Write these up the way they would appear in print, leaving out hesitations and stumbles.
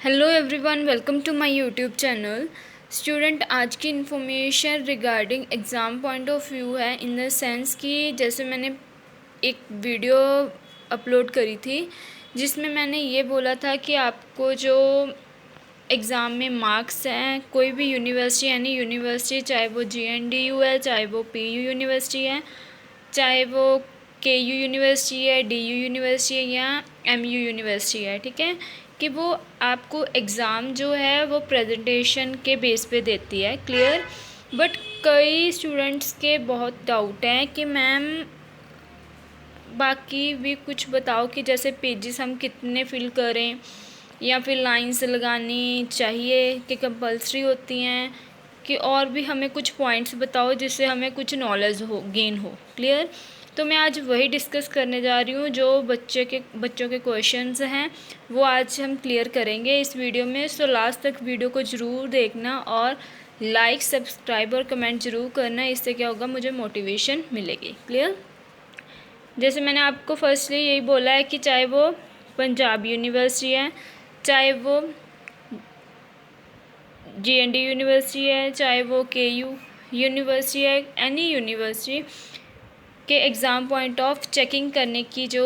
Hello everyone, welcome to my YouTube channel. Student, आज की information regarding exam point of view है, in the sense कि जैसे मैंने एक वीडियो अपलोड करी थी जिसमें मैंने ये बोला था कि आपको जो एग्ज़ाम में मार्क्स हैं, कोई भी यूनिवर्सिटी यानी यूनिवर्सिटी, चाहे वो JNDU है, चाहे वो PU यूनिवर्सिटी है, चाहे वो KU यूनिवर्सिटी है, DU यूनिवर्सिटी है या MU यूनिवर्सिटी है, ठीक है, कि वो आपको एग्ज़ाम जो है वो प्रेजेंटेशन के बेस पे देती है। क्लियर। बट कई स्टूडेंट्स के बहुत डाउट हैं कि मैम बाकी भी कुछ बताओ, कि जैसे पेजेस हम कितने फिल करें या फिर लाइंस लगानी चाहिए कि कंपलसरी होती हैं, कि और भी हमें कुछ पॉइंट्स बताओ जिससे हमें कुछ नॉलेज हो, गेन हो। क्लियर। तो मैं आज वही डिस्कस करने जा रही हूँ, जो बच्चों के क्वेश्चंस हैं वो आज हम क्लियर करेंगे इस वीडियो में। सो लास्ट तक वीडियो को ज़रूर देखना और लाइक, सब्सक्राइब और कमेंट ज़रूर करना। इससे क्या होगा, मुझे मोटिवेशन मिलेगी। क्लियर। जैसे मैंने आपको फर्स्टली यही बोला है कि चाहे वो पंजाब यूनिवर्सिटी है, चाहे वो JNDU यूनिवर्सिटी है, चाहे वो KU यूनिवर्सिटी है, एनी यूनिवर्सिटी के एग्ज़ाम पॉइंट ऑफ चेकिंग करने की जो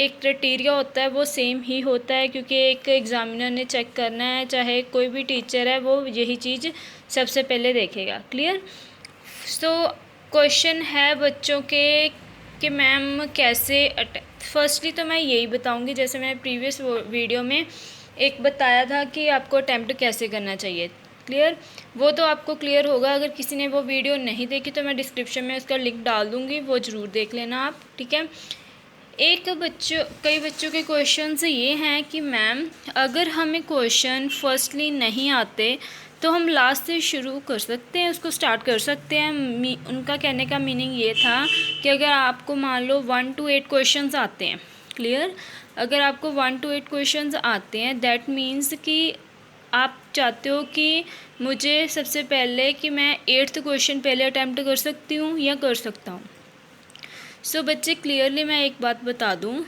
एक क्राइटेरिया होता है वो सेम ही होता है, क्योंकि एक एग्ज़ामिनर ने चेक करना है, चाहे कोई भी टीचर है, वो यही चीज़ सबसे पहले देखेगा। क्लियर। सो क्वेश्चन है बच्चों के कि मैम कैसे फर्स्टली तो मैं यही बताऊंगी, जैसे मैंने प्रीवियस वीडियो में एक बताया था कि आपको अटैम्प्ट कैसे करना चाहिए। क्लियर। वो तो आपको क्लियर होगा। अगर किसी ने वो वीडियो नहीं देखी तो मैं डिस्क्रिप्शन में उसका लिंक डाल दूँगी, वो ज़रूर देख लेना आप। ठीक है। कई बच्चों के क्वेश्चंस ये हैं कि मैम अगर हमें क्वेश्चन फर्स्टली नहीं आते तो हम लास्ट से शुरू कर सकते हैं, उसको स्टार्ट कर सकते हैं। उनका कहने का मीनिंग ये था कि अगर आपको मान लो 1 to 8 क्वेश्चंस आते हैं। क्लियर। अगर आपको 1 to 8 क्वेश्चंस आते हैं, दैट मीन्स कि आप चाहते हो कि मुझे सबसे पहले कि मैं 8th क्वेश्चन पहले अटैम्प्ट कर सकती हूँ या कर सकता हूँ। सो बच्चे, क्लियरली मैं एक बात बता दूँ,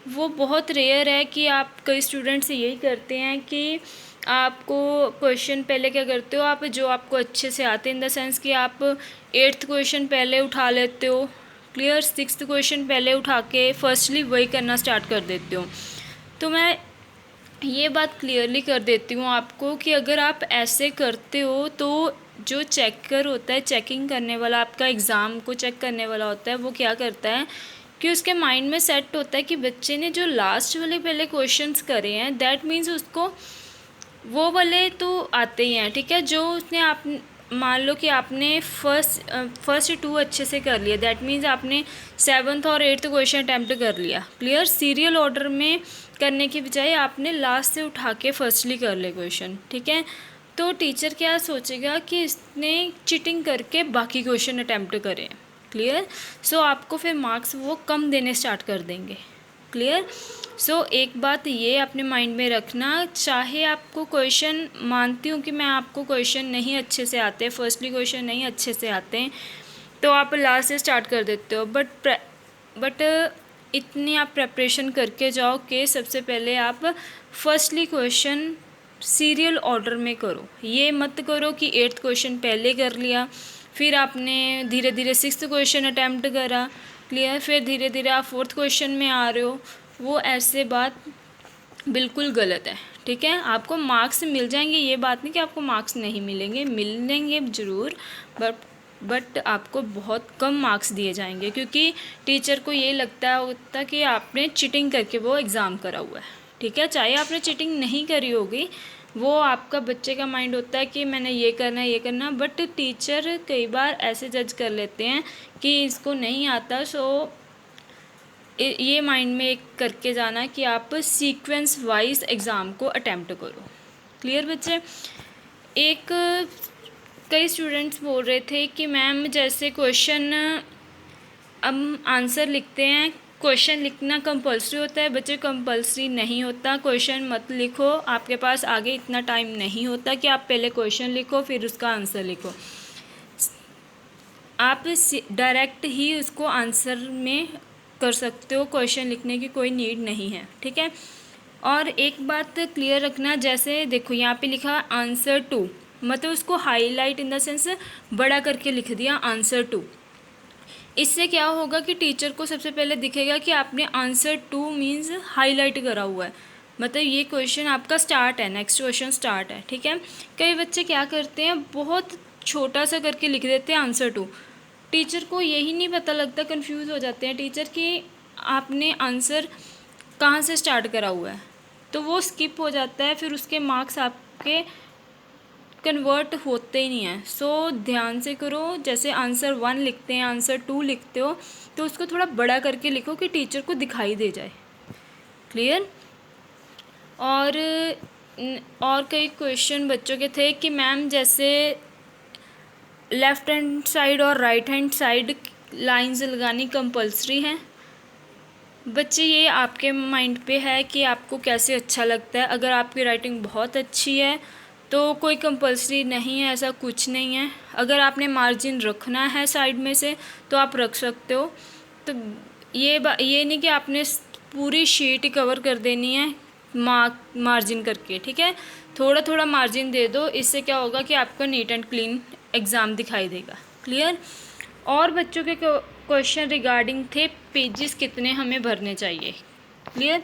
वो बहुत रेयर है कि आप, कई स्टूडेंट्स यही करते हैं कि आपको क्वेश्चन पहले क्या करते हो आप, जो आपको अच्छे से आते हैं, इन द सेंस कि आप 8th क्वेश्चन पहले उठा लेते हो। क्लियर। 6th क्वेश्चन पहले उठा के फर्स्टली वही करना स्टार्ट कर देते हो। तो मैं ये बात क्लियरली कर देती हूँ आपको कि अगर आप ऐसे करते हो तो जो चेकर होता है, चेकिंग करने वाला, आपका एग्ज़ाम को चेक करने वाला होता है, वो क्या करता है कि उसके माइंड में सेट होता है कि बच्चे ने जो लास्ट वाले पहले क्वेश्चंस करे हैं, दैट मीन्स उसको वो वाले तो आते ही हैं। ठीक है। जो उसने आप मान लो कि आपने फर्स्ट 2 अच्छे से कर लिया, दैट मीन्स आपने 7th और 8th क्वेश्चन अटैम्प्ट कर लिया। क्लियर। सीरियल ऑर्डर में करने की बजाय आपने लास्ट से उठा के फर्स्टली कर ले क्वेश्चन। ठीक है। तो टीचर क्या सोचेगा कि इसने चीटिंग करके बाकी क्वेश्चन अटैम्प्ट करें। क्लियर। सो आपको फिर मार्क्स वो कम देने स्टार्ट कर देंगे। क्लियर। सो एक बात ये अपने माइंड में रखना, चाहे आपको क्वेश्चन, मानती हूँ कि मैं आपको क्वेश्चन नहीं अच्छे से आते, फर्स्टली क्वेश्चन नहीं अच्छे से आते हैं तो आप लास्ट से स्टार्ट कर देते हो, बट इतनी आप प्रेपरेशन करके जाओ कि सबसे पहले आप फर्स्टली क्वेश्चन सीरियल ऑर्डर में करो। ये मत करो कि 8th क्वेश्चन पहले कर लिया, फिर आपने धीरे धीरे 6th क्वेश्चन अटैम्प्ट करा। क्लियर। फिर धीरे धीरे आप 4th क्वेश्चन में आ रहे हो, वो ऐसे बात बिल्कुल गलत है। ठीक है। आपको मार्क्स मिल जाएंगे, ये बात नहीं कि आपको मार्क्स नहीं मिलेंगे, मिलेंगे ज़रूर, बट आपको बहुत कम मार्क्स दिए जाएंगे, क्योंकि टीचर को ये लगता होता कि आपने चीटिंग करके वो एग्ज़ाम करा हुआ है। ठीक है। चाहे आपने चीटिंग नहीं करी होगी, वो आपका बच्चे का माइंड होता है कि मैंने ये करना है, ये करना, बट टीचर कई बार ऐसे जज कर लेते हैं कि इसको नहीं आता। सो ये माइंड में एक करके जाना कि आप सीक्वेंस वाइज एग्ज़ाम को अटैम्प्ट करो। क्लियर बच्चे। एक कई स्टूडेंट्स बोल रहे थे कि मैम जैसे क्वेश्चन हम आंसर लिखते हैं, क्वेश्चन लिखना कंपलसरी होता है। बच्चे, कंपलसरी नहीं होता। क्वेश्चन मत लिखो, आपके पास आगे इतना टाइम नहीं होता कि आप पहले क्वेश्चन लिखो फिर उसका आंसर लिखो। आप डायरेक्ट ही उसको आंसर में कर सकते हो, क्वेश्चन लिखने की कोई नीड नहीं है। ठीक है। और एक बात क्लियर रखना, जैसे देखो यहाँ पे लिखा आंसर टू, मतलब उसको हाईलाइट इन द सेंस बड़ा करके लिख दिया आंसर टू। इससे क्या होगा कि टीचर को सबसे पहले दिखेगा कि आपने आंसर टू मीन्स हाईलाइट करा हुआ है, मतलब ये क्वेश्चन आपका स्टार्ट है, नेक्स्ट क्वेश्चन स्टार्ट है, ठीक है। कई बच्चे क्या करते हैं, बहुत छोटा सा करके लिख देते हैं आंसर टू, टीचर को यही नहीं पता लगता, कंफ्यूज हो जाते हैं टीचर कि आपने आंसर कहाँ से स्टार्ट करा हुआ है, तो वो स्किप हो जाता है, फिर उसके मार्क्स आपके कन्वर्ट होते ही नहीं हैं। सो ध्यान से करो, जैसे आंसर 1 लिखते हैं, आंसर 2 लिखते हो, तो उसको थोड़ा बड़ा करके लिखो कि टीचर को दिखाई दे जाए। क्लियर। और कई क्वेश्चन बच्चों के थे कि मैम जैसे लेफ़्ट हैंड साइड और राइट हैंड साइड लाइंस लगानी कंपलसरी है। बच्चे ये आपके माइंड पे है कि आपको कैसे अच्छा लगता है। अगर आपकी राइटिंग बहुत अच्छी है तो कोई कंपलसरी नहीं है, ऐसा कुछ नहीं है। अगर आपने मार्जिन रखना है साइड में से तो आप रख सकते हो। तो ये नहीं कि आपने पूरी शीट ही कवर कर देनी है मार्जिन करके, ठीक है। थोड़ा थोड़ा मार्जिन दे दो, इससे क्या होगा कि आपको नीट एंड क्लीन एग्ज़ाम दिखाई देगा। क्लियर। और बच्चों के क्वेश्चन रिगार्डिंग थे पेजेस कितने हमें भरने चाहिए। क्लियर।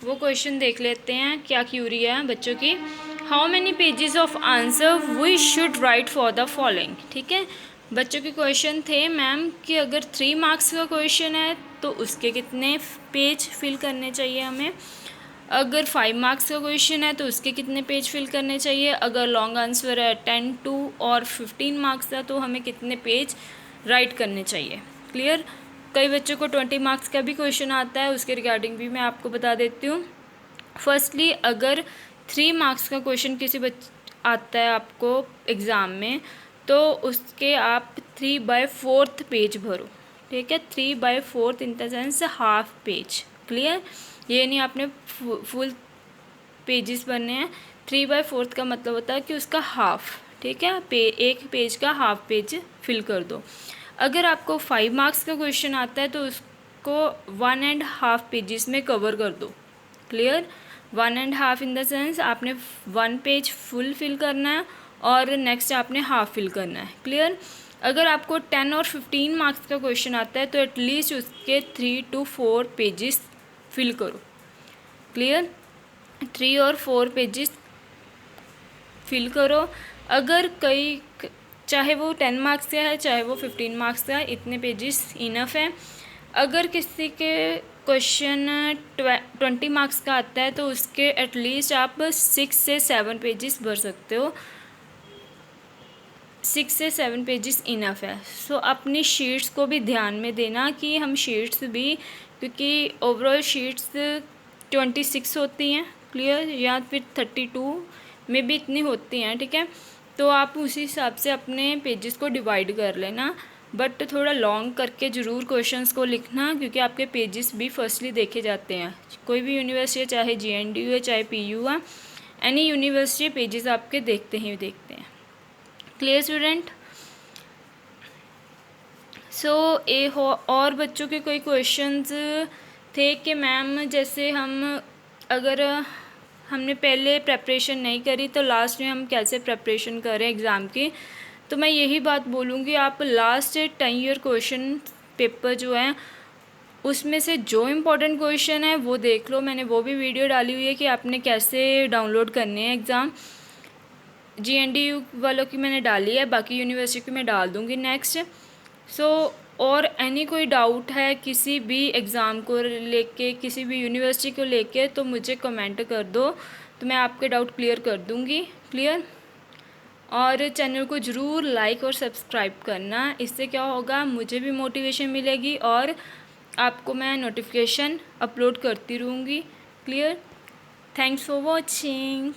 वो क्वेश्चन देख लेते हैं, क्या क्यूरी है बच्चों की। How many pages of answer we should write for the following. ठीक है, बच्चों के क्वेश्चन थे मैम कि अगर 3 मार्क्स का क्वेश्चन है तो उसके कितने पेज फिल करने चाहिए हमें, अगर 5 मार्क्स का क्वेश्चन है तो उसके कितने पेज फिल करने चाहिए, अगर लॉन्ग आंसर है 10, 2 और 15 मार्क्स का तो हमें कितने पेज राइट करने चाहिए। क्लियर। कई बच्चों को 20 मार्क्स का भी क्वेश्चन आता है, उसके रिगार्डिंग भी मैं आपको बता देती हूँ। फर्स्टली अगर 3 मार्क्स का क्वेश्चन किसी आता है आपको एग्ज़ाम में तो उसके आप 3/4 पेज भरो। ठीक है, 3/4 in the sense half page. Clear. ये नहीं आपने फुल पेजेस बनने हैं, 3/4 का मतलब होता है कि उसका हाफ। ठीक है, एक पेज का हाफ पेज फिल कर दो। अगर आपको 5 मार्क्स का क्वेश्चन आता है तो उसको 1.5 पेजेस में कवर कर दो। क्लियर। 1.5 इन द सेंस आपने 1 पेज फुल फिल करना है और नेक्स्ट आपने हाफ फिल करना है। क्लियर। अगर आपको 10 और 15 मार्क्स का क्वेश्चन आता है तो एटलीस्ट उसके 3 to 4 पेजेस फिल करो। क्लियर। 3 और 4 पेजेस फिल करो। अगर चाहे वो 10 मार्क्स का है चाहे वो 15 मार्क्स का है, इतने पेजेस इनफ है। अगर किसी के क्वेश्चन 20 मार्क्स का आता है तो उसके एटलीस्ट आप 6 से 7 पेजेस भर सकते हो। 6 से 7 पेजेस इनफ है। सो अपनी शीट्स को भी ध्यान में देना कि हम शीट्स भी, क्योंकि ओवरऑल शीट्स 26 होती हैं। क्लियर, या फिर 32 में भी इतनी होती हैं। ठीक है, तो आप उसी हिसाब से अपने पेजेस को डिवाइड कर लेना, बट थोड़ा लॉन्ग करके ज़रूर क्वेश्चंस को लिखना, क्योंकि आपके पेजेस भी फर्स्टली देखे जाते हैं। कोई भी यूनिवर्सिटी है, चाहे GNDU है चाहे PU है, एनी यूनिवर्सिटी पेजेस आपके देखते हैं। Clear student. सो और बच्चों के कोई क्वेश्चंस थे कि मैम जैसे अगर हमने पहले प्रेपरेशन नहीं करी तो लास्ट में हम कैसे प्रेपरेशन करें एग्ज़ाम की। तो मैं यही बात बोलूँगी, आप लास्ट 10 ईयर क्वेश्चन पेपर जो है उसमें से जो इम्पोर्टेंट क्वेश्चन है वो देख लो। मैंने वो भी वीडियो डाली हुई है कि आपने कैसे डाउनलोड करने हैं एग्ज़ाम। GNDU वालों की मैंने डाली है, बाकी यूनिवर्सिटी की मैं डाल दूँगी नेक्स्ट। और एनी कोई डाउट है किसी भी एग्ज़ाम को लेके, किसी भी यूनिवर्सिटी को लेके, तो मुझे कमेंट कर दो, तो मैं आपके डाउट क्लियर कर दूँगी। क्लियर। और चैनल को ज़रूर लाइक और सब्सक्राइब करना, इससे क्या होगा, मुझे भी मोटिवेशन मिलेगी और आपको मैं नोटिफिकेशन अपलोड करती रहूँगी। क्लियर। Thanks for watching.